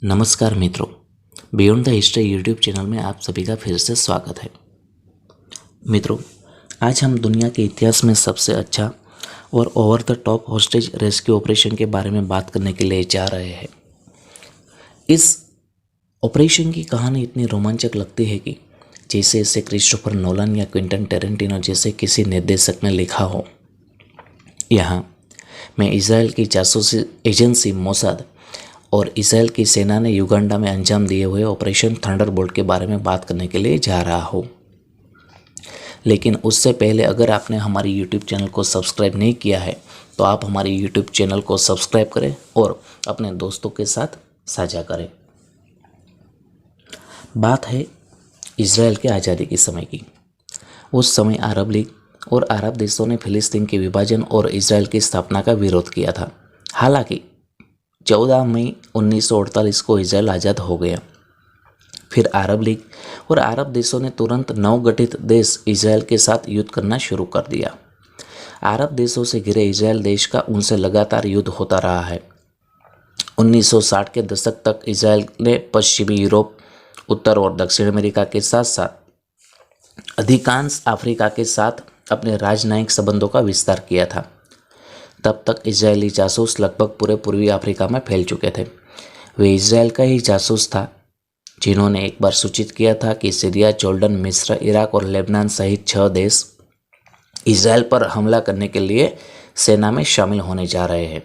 नमस्कार मित्रों, beyond the history YouTube channel में आप सभी का फिर से स्वागत है। मित्रों, आज हम दुनिया के इतिहास में सबसे अच्छा और over the top hostage rescue operation के बारे में बात करने के लिए जा रहे हैं। इस ऑपरेशन की कहानी इतनी रोमांचक लगती है कि जैसे इसे क्रिस्टोफर नोलन या क्विंटन टेरेंटिनो जैसे किसी निर्देशक ने लिखा हो। यहाँ मैं इजराइल की जासूसी एजेंसी मोसाद और इजराइल की सेना ने युगांडा में अंजाम दिए हुए ऑपरेशन थंडरबोल्ट के बारे में बात करने के लिए जा रहा हूँ। लेकिन उससे पहले अगर आपने हमारी YouTube चैनल को सब्सक्राइब नहीं किया है तो आप हमारी YouTube चैनल को सब्सक्राइब करें और अपने दोस्तों के साथ साझा करें। बात है इजराइल के आज़ादी के समय की। उस समय अरब लीग और अरब देशों ने फिलिस्तीन के विभाजन और इजराइल की स्थापना का विरोध किया था। हालांकि 14 मई 1948 को इजराइल आज़ाद हो गया। फिर अरब लीग और अरब देशों ने तुरंत नवगठित देश इजराइल के साथ युद्ध करना शुरू कर दिया। अरब देशों से घिरे इजराइल देश का उनसे लगातार युद्ध होता रहा है। 1960 के दशक तक इजराइल ने पश्चिमी यूरोप, उत्तर और दक्षिण अमेरिका के साथ साथ अधिकांश अफ्रीका के साथ अपने राजनयिक संबंधों का विस्तार किया था। तब तक इजरायली जासूस लगभग पूरे पूर्वी अफ्रीका में फैल चुके थे। वे इजराइल का ही जासूस था जिन्होंने एक बार सूचित किया था कि सीरिया, जॉर्डन, मिस्र, इराक और लेबनान सहित 6 देश इजराइल पर हमला करने के लिए सेना में शामिल होने जा रहे हैं।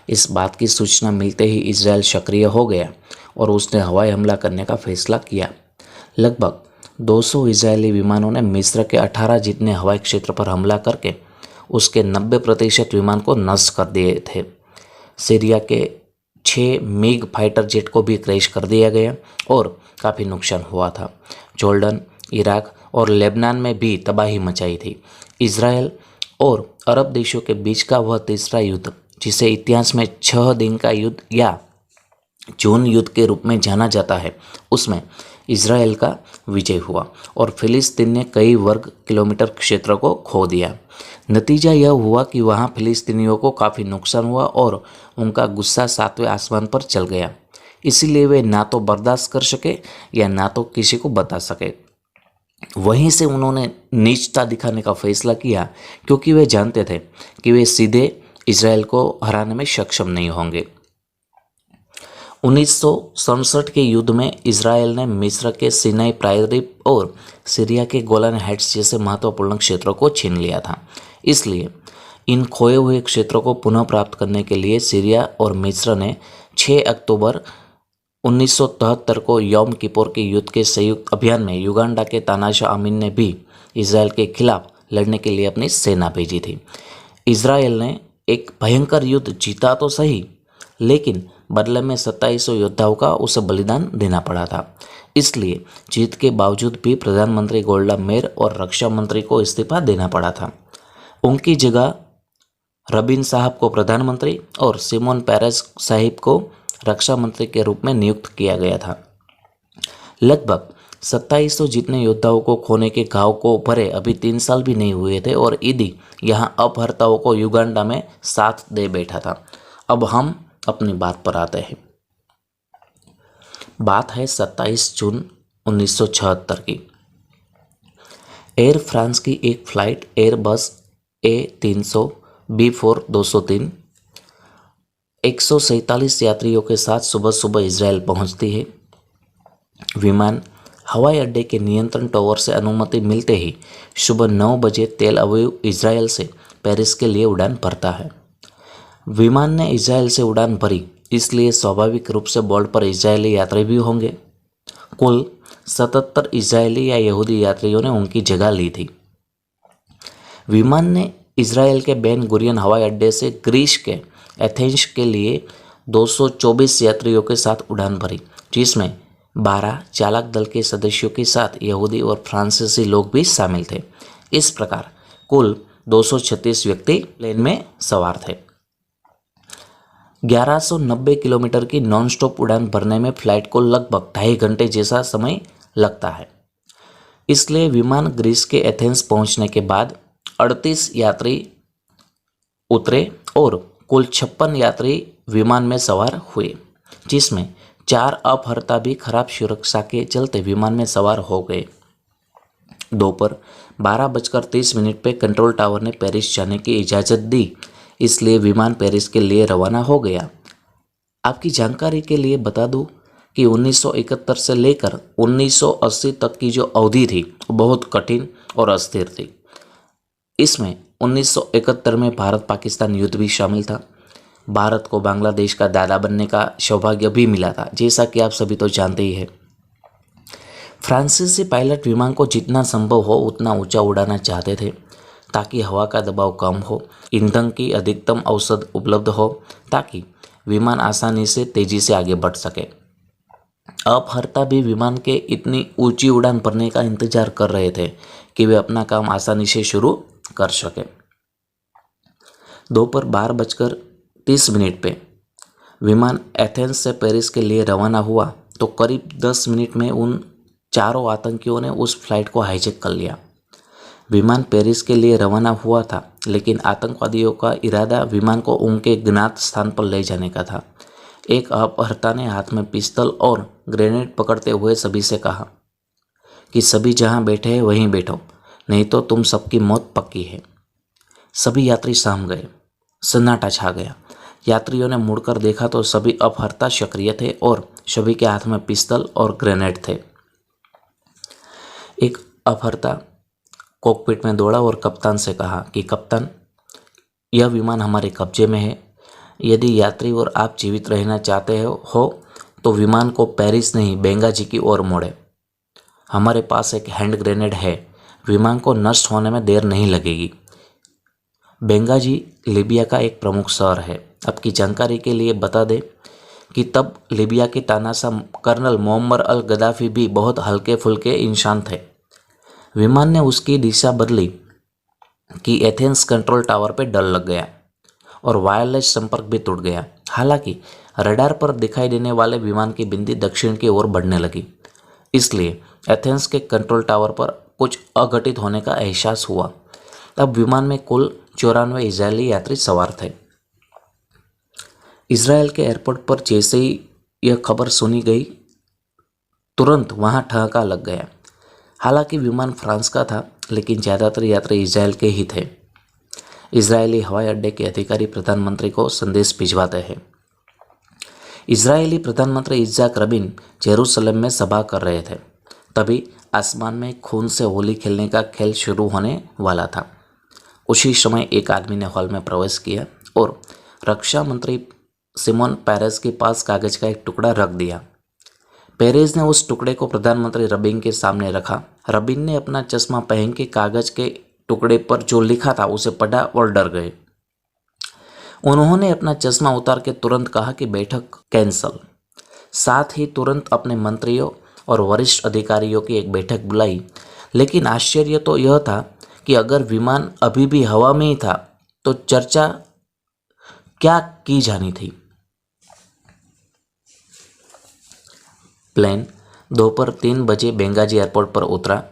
इस बात की सूचना मिलते ही इजराइल सक्रिय हो गया और उसने हवाई हमला करने का फैसला किया। लगभग 200 इजरायली विमानों ने मिस्र के 18 जितने हवाई क्षेत्र पर हमला करके उसके 90% विमान को नष्ट कर दिए थे। सीरिया के 6 मिग फाइटर जेट को भी क्रैश कर दिया गया और काफ़ी नुकसान हुआ था। जॉर्डन, इराक और लेबनान में भी तबाही मचाई थी। इजराइल और अरब देशों के बीच का वह तीसरा युद्ध, जिसे इतिहास में 6 दिन का युद्ध या जून युद्ध के रूप में जाना जाता है, उसमें इजराइल का विजय हुआ और फिलिस्तीन ने कई वर्ग किलोमीटर क्षेत्र को खो दिया। नतीजा यह हुआ कि वहाँ फिलिस्तीनियों को काफ़ी नुकसान हुआ और उनका गुस्सा 7वें आसमान पर चल गया। इसीलिए वे ना तो बर्दाश्त कर सके या ना तो किसी को बता सके। वहीं से उन्होंने नीचता दिखाने का फैसला किया, क्योंकि वे जानते थे कि वे सीधे इजराइल को हराने में सक्षम नहीं होंगे। 1967 के युद्ध में इजराइल ने मिस्र के सिनाई प्रायद्वीप और सीरिया के गोलान हाइट्स जैसे महत्वपूर्ण क्षेत्रों को छीन लिया था। इसलिए इन खोए हुए क्षेत्रों को पुनः प्राप्त करने के लिए सीरिया और मिस्र ने 6 अक्टूबर 1973 को यौम किप्पुर के युद्ध के संयुक्त अभियान में युगांडा के तानाशाह अमीन ने भी इजराइल के खिलाफ लड़ने के लिए अपनी सेना भेजी थी। इजराइल ने एक भयंकर युद्ध जीता तो सही, लेकिन बदले में 2700 योद्धाओं का उसे बलिदान देना पड़ा था। इसलिए जीत के बावजूद भी प्रधानमंत्री गोल्डा मेयर और रक्षा मंत्री को इस्तीफा देना पड़ा था। उनकी जगह रबीन साहब को प्रधानमंत्री और सिमोन पेरेस साहिब को रक्षा मंत्री के रूप में नियुक्त किया गया था। लगभग 2700 जितने योद्धाओं को खोने के घाव को भरे अभी 3 साल भी नहीं हुए थे और ईदी यहाँ अपहर्ताओं को युगांडा में साथ दे बैठा था। अब हम अपनी बात पर आते हैं। बात है 27 जून 1976 की। एयर फ्रांस की एक फ्लाइट एयरबस A300 B4-203 147 यात्रियों के साथ सुबह सुबह इजराइल पहुंचती है। विमान हवाई अड्डे के नियंत्रण टावर से अनुमति मिलते ही सुबह 9 बजे तेल अवीव इजराइल से पेरिस के लिए उड़ान भरता है। विमान ने इजराइल से उड़ान भरी, इसलिए स्वाभाविक रूप से बोर्ड पर इजरायली यात्री भी होंगे। कुल 77 इजरायली या यहूदी यात्रियों ने उनकी जगह ली थी। विमान ने इजराइल के बेन गुरियन हवाई अड्डे से ग्रीस के एथेंस के लिए 224 यात्रियों के साथ उड़ान भरी, जिसमें 12 चालक दल के सदस्यों के साथ यहूदी और फ्रांसीसी लोग भी शामिल थे। इस प्रकार कुल 236 व्यक्ति प्लेन में सवार थे। 1190 किलोमीटर की नॉन स्टॉप उड़ान भरने में फ्लाइट को लगभग 2.5 घंटे जैसा समय लगता है। इसलिए विमान ग्रीस के एथेंस पहुंचने के बाद 38 यात्री उतरे और कुल 56 यात्री विमान में सवार हुए, जिसमें 4 अपहर्ता भी खराब सुरक्षा के चलते विमान में सवार हो गए। दोपहर 12:30 पे कंट्रोल टावर ने पेरिस जाने की इजाज़त दी, इसलिए विमान पेरिस के लिए रवाना हो गया। आपकी जानकारी के लिए बता दूं कि 1971 से लेकर 1980 तक की जो अवधि थी वो बहुत कठिन और अस्थिर थी। इसमें 1971 में भारत पाकिस्तान युद्ध भी शामिल था। भारत को बांग्लादेश का दादा बनने का सौभाग्य भी मिला था, जैसा कि आप सभी तो जानते ही हैं। फ्रांसीसी पायलट विमान को जितना संभव हो उतना ऊंचा उड़ाना चाहते थे ताकि हवा का दबाव कम हो, ईंधन की अधिकतम औसत उपलब्ध हो ताकि विमान आसानी से तेजी से आगे बढ़ सके। अपहर्ता भी विमान के इतनी ऊंची उड़ान भरने का इंतजार कर रहे थे कि वे अपना काम आसानी से शुरू कर सके। दोपहर 12:30 पे विमान एथेंस से पेरिस के लिए रवाना हुआ तो करीब 10 मिनट में उन चारों आतंकियों ने उस फ्लाइट को हाईजैक कर लिया। विमान पेरिस के लिए रवाना हुआ था, लेकिन आतंकवादियों का इरादा विमान को उनके ज्ञात स्थान पर ले जाने का था। एक अपहर्ता ने हाथ में पिस्तौल और ग्रेनेड पकड़ते हुए सभी से कहा कि सभी जहां बैठे हैं वहीं बैठो, नहीं तो तुम सबकी मौत पक्की है। सभी यात्री सहम गए, सन्नाटा छा गया। यात्रियों ने मुड़कर देखा तो सभी अपहर्ता सक्रिय थे और सभी के हाथ में पिस्तौल और ग्रेनेड थे। एक अपहर्ता कॉकपिट में दौड़ा और कप्तान से कहा कि कप्तान, यह विमान हमारे कब्जे में है। यदि यात्री और आप जीवित रहना चाहते हो तो विमान को पेरिस नहीं बेंगाजी की ओर मोड़े। हमारे पास एक हैंड ग्रेनेड है, विमान को नष्ट होने में देर नहीं लगेगी। बेंगाजी लीबिया का एक प्रमुख शहर है। आपकी जानकारी के लिए बता दें कि तब लीबिया के तानाशाह कर्नल मोअम्मर अल गद्दाफी भी बहुत हल्के फुल्के इंसान थे। विमान ने उसकी दिशा बदली कि एथेंस कंट्रोल टावर पर डर लग गया और वायरलेस संपर्क भी टूट गया। हालांकि रडार पर दिखाई देने वाले विमान की बिंदी दक्षिण की ओर बढ़ने लगी, इसलिए एथेंस के कंट्रोल टावर पर कुछ अघटित होने का एहसास हुआ। अब विमान में कुल 94 इजरायली यात्री सवार थे। इजरायल के एयरपोर्ट पर जैसे ही यह खबर सुनी गई, तुरंत वहां ठहाका लग गया। हालांकि विमान फ्रांस का था, लेकिन ज़्यादातर यात्री इजरायल के ही थे। इजरायली हवाई अड्डे के अधिकारी प्रधानमंत्री को संदेश भिजवाते हैं। इजरायली प्रधानमंत्री इज़ाक रबिन जेरूसलम में सभा कर रहे थे। तभी आसमान में खून से होली खेलने का खेल शुरू होने वाला था। उसी समय एक आदमी ने हॉल में प्रवेश किया और रक्षा मंत्री सिमोन पेरेस के पास कागज का एक टुकड़ा रख दिया। पेरेस ने उस टुकड़े को प्रधानमंत्री रबिन के सामने रखा। रबिन ने अपना चश्मा पहन के कागज के टुकड़े पर जो लिखा था उसे पढ़ा और डर गए। उन्होंने अपना चश्मा उतार के तुरंत कहा कि बैठक कैंसल। साथ ही तुरंत अपने मंत्रियों और वरिष्ठ अधिकारियों की एक बैठक बुलाई। लेकिन आश्चर्य तो यह था कि अगर विमान अभी भी हवा में ही था तो चर्चा क्या की जानी थी। प्लेन दोपहर 3 बजे बेंगाजी एयरपोर्ट पर उतरा।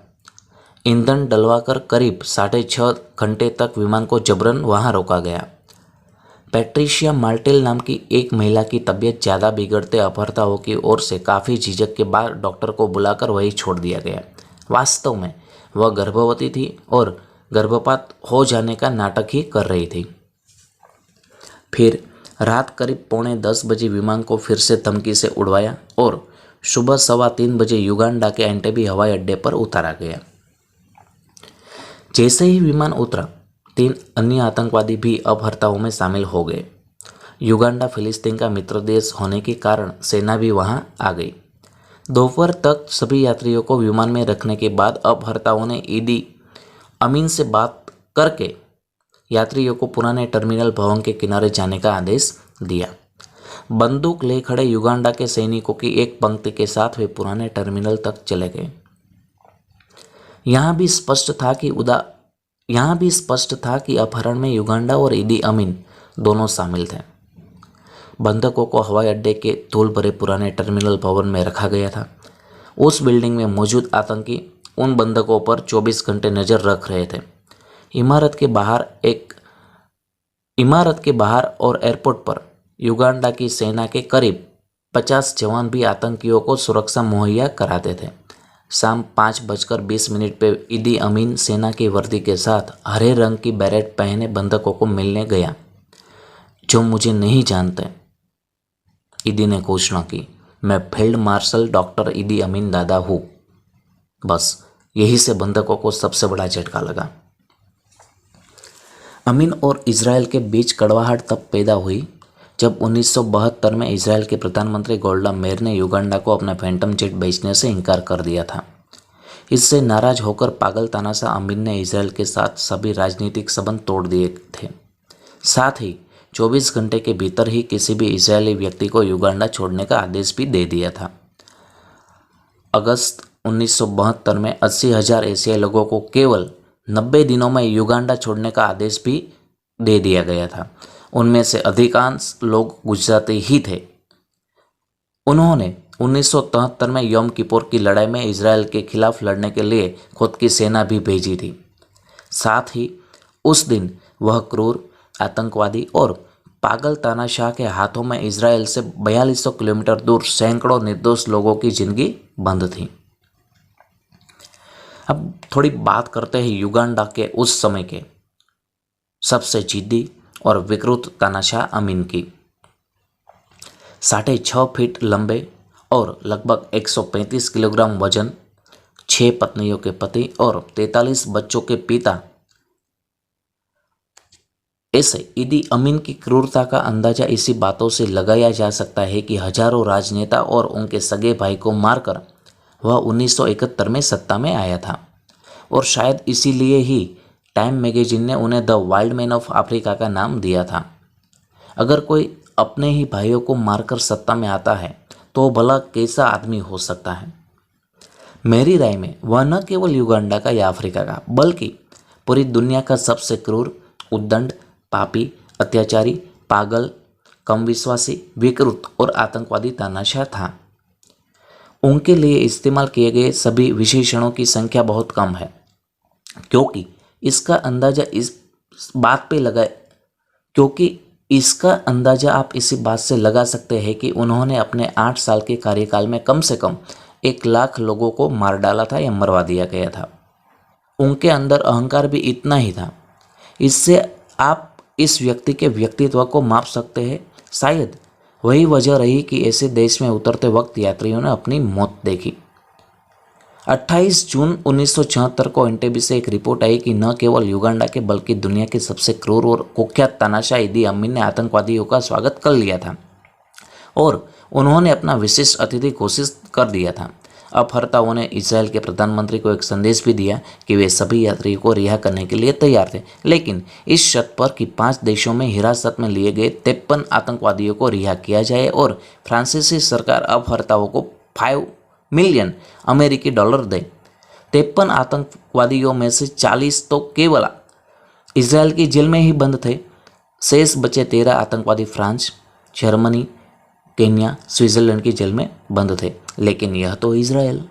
ईंधन डलवाकर करीब 6.5 घंटे तक विमान को जबरन वहां रोका गया। पैट्रिशिया मार्टेल नाम की एक महिला की तबीयत ज़्यादा बिगड़ते अपहर्ताओं की ओर से काफ़ी झिझक के बाद डॉक्टर को बुलाकर वहीं छोड़ दिया गया। वास्तव में वह गर्भवती थी और गर्भपात हो जाने का नाटक ही कर रही थी। फिर रात करीब 9:45 बजे विमान को फिर से धमकी से उड़वाया और सुबह 3:15 बजे युगांडा के एंटेबे हवाई अड्डे पर उतारा गया। जैसे ही विमान उतरा, 3 अन्य आतंकवादी भी अपहर्ताओं में शामिल हो गए। युगांडा फिलिस्तीन का मित्र देश होने के कारण सेना भी वहां आ गई। दोपहर तक सभी यात्रियों को विमान में रखने के बाद अपहर्ताओं ने ईदी अमीन से बात करके यात्रियों को पुराने टर्मिनल भवन के किनारे जाने का आदेश दिया। बंदूक ले खड़े युगांडा के सैनिकों की एक पंक्ति के साथ वे पुराने टर्मिनल तक चले गए। यहाँ भी स्पष्ट था कि अपहरण में युगांडा और ईदी अमीन दोनों शामिल थे। बंधकों को हवाई अड्डे के धूल भरे पुराने टर्मिनल भवन में रखा गया था। उस बिल्डिंग में मौजूद आतंकी उन बंधकों पर 24 घंटे नजर रख रहे थे। इमारत के बाहर और एयरपोर्ट पर युगांडा की सेना के करीब 50 जवान भी आतंकियों को सुरक्षा मुहैया कराते थे। शाम 5:20 पे ईदी अमीन सेना की वर्दी के साथ हरे रंग की बैरेट पहने बंधकों को मिलने गया। जो मुझे नहीं जानते, ईदी ने घोषणा की, मैं फील्ड मार्शल डॉक्टर ईदी अमीन दादा हूँ। बस यही से बंधकों को सबसे बड़ा झटका लगा। अमीन और इजराइल के बीच कड़वाहट तब पैदा हुई जब 1972 में इजराइल के प्रधानमंत्री गोल्डा मेयर ने युगांडा को अपना फैंटम जेट बेचने से इनकार कर दिया था। इससे नाराज होकर पागल तानाशाह अमीन ने इजराइल के साथ सभी राजनीतिक संबंध तोड़ दिए थे। साथ ही 24 घंटे के भीतर ही किसी भी इजरायली व्यक्ति को युगांडा छोड़ने का आदेश भी दे दिया था। अगस्त 1972 में 80,000 एशियाई लोगों को केवल 90 दिनों में युगांडा छोड़ने का आदेश भी दे दिया गया था। उनमें से अधिकांश लोग गुजराती ही थे। उन्होंने 1973 में यम किपुर की लड़ाई में इजराइल के खिलाफ लड़ने के लिए खुद की सेना भी भेजी थी। साथ ही उस दिन वह क्रूर आतंकवादी और पागल तानाशाह के हाथों में इजराइल से 4200 किलोमीटर दूर सैकड़ों निर्दोष लोगों की जिंदगी बंद थी। अब थोड़ी बात करते हैं युगांडा के उस समय के सबसे जिद्दी और विकृत तानाशाह अमीन की। 6.5 फीट लंबे और लगभग 135 किलोग्राम वजन, 6 पत्नियों के पति और 43 बच्चों के पिता, ऐसे ईदी अमीन की क्रूरता का अंदाजा इसी बातों से लगाया जा सकता है कि हजारों राजनेता और उनके सगे भाई को मारकर वह 1971 में सत्ता में आया था। और शायद इसीलिए ही टाइम मैगजीन ने उन्हें the wild man of Africa का नाम दिया था। अगर कोई अपने ही भाइयों को मारकर सत्ता में आता है तो भला कैसा आदमी हो सकता है। मेरी राय में वह न केवल युगांडा का या अफ्रीका का बल्कि पूरी दुनिया का सबसे क्रूर, उद्दंड, पापी, अत्याचारी, पागल, कम विश्वासी, विकृत और आतंकवादी तानाशाह था। उनके लिए इस्तेमाल किए गए सभी विशेषणों की संख्या बहुत कम है, क्योंकि इसका अंदाजा आप इसी बात से लगा सकते हैं कि उन्होंने अपने 8 साल के कार्यकाल में कम से कम 1 लाख लोगों को मार डाला था या मरवा दिया गया था। उनके अंदर अहंकार भी इतना ही था। इससे आप इस व्यक्ति के व्यक्तित्व को माप सकते हैं। शायद वही वजह रही कि ऐसे देश में उतरते वक्त यात्रियों ने अपनी मौत देखी। 28 जून 1976 को एनटीवी से एक रिपोर्ट आई कि न केवल युगांडा के बल्कि दुनिया के सबसे क्रूर और कुख्यात तानाशाह ईदी अमीन ने आतंकवादियों का स्वागत कर लिया था और उन्होंने अपना विशिष्ट अतिथि घोषित कर दिया था। अपहर्ताओं ने इजराइल के प्रधानमंत्री को एक संदेश भी दिया कि वे सभी यात्रियों को रिहा करने के लिए तैयार थे, लेकिन इस शर्त पर कि 5 देशों में हिरासत में लिए गए 53 आतंकवादियों को रिहा किया जाए और फ्रांसीसी सरकार अपहर्ताओं को 5 मिलियन अमेरिकी डॉलर दे। 53 आतंकवादियों में से 40 तो केवल इजराइल की जेल में ही बंद थे। शेष बचे 13 आतंकवादी फ्रांस, जर्मनी, केन्या, स्विट्जरलैंड की जेल में बंद थे। लेकिन यह तो इजराइल